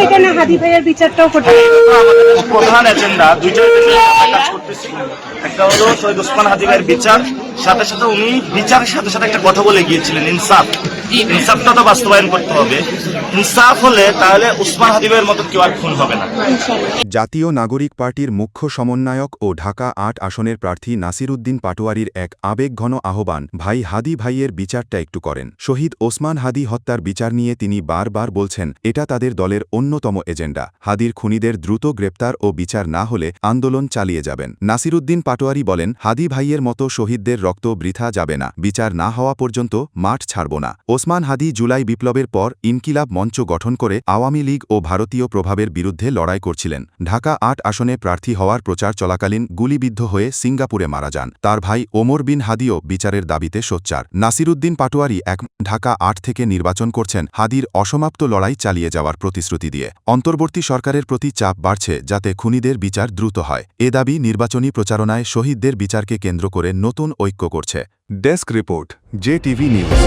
এখানে হাদি ভাইয়ের বিচারটাও করতে আমাদের প্রধান এজেন্ডা দুইটা এজেন্ডা কাজ করতেছি। একটা হলো শহীদ ওসমান হাদি ভাইয়ের বিচার, সাথে সাথে উনি বিচারের সাথে সাথে একটা কথা বলে গিয়েছিলেন ইনসাফ। ইনসাফটা তো বাস্তবায়ন করতে হবে। ইনসাফ হলে তাহলে ওসমান হাদি ভাইয়ের মতো কেউ আর খুন হবে না। জাতীয় নাগরিক পার্টির মুখ্য সমন্বয়ক ও ঢাকা ৮ আসনের প্রার্থী নাসিরউদ্দিন পাটোয়ারীর এক আবেগঘন আহ্বান, ভাই হাদি ভাইয়ের বিচারটা একটু করেন। শহীদ ওসমান হাদি হত্যার বিচার নিয়ে তিনি বারবার বলছেন এটা তাদের দলের অন্যতম এজেন্ডা। হাদির খুনিদের দ্রুত গ্রেপ্তার ও বিচার না হলে আন্দোলন চালিয়ে যাবেন। নাসিরউদ্দিন পাটোয়ারী বলেন, হাদি ভাইয়ের মতো শহীদদের রক্ত বৃথা যাবে না, বিচার না হওয়া পর্যন্ত মাঠ ছাড়ব না। ওসমান হাদি জুলাই বিপ্লবের পর ইনকিলাব মঞ্চ গঠন করে আওয়ামী লীগ ও ভারতীয় প্রভাবের বিরুদ্ধে লড়াই করছিলেন। ঢাকা ৮ আসনে প্রার্থী হওয়ার প্রচার চলাকালীন গুলিবিদ্ধ হয়ে সিঙ্গাপুরে মারা যান। তার ভাই ওমর বিন হাদিও বিচারের দাবিতে সোচ্চার। নাসিরউদ্দিন পাটোয়ারী ঢাকা ৮ থেকে নির্বাচন করছেন হাদির অসমাপ্ত লড়াই চালিয়ে যাওয়ার প্রতিশ্রুতি দিয়ে। অন্তর্বর্তী সরকারের প্রতি চাপ বাড়ছে যাতে খুনিদের বিচার দ্রুত হয়। এ দাবি নির্বাচনী প্রচারণায় শহীদদের বিচারকে কেন্দ্র করে নতুন ঐক্য করছে। Desk report, JTV news.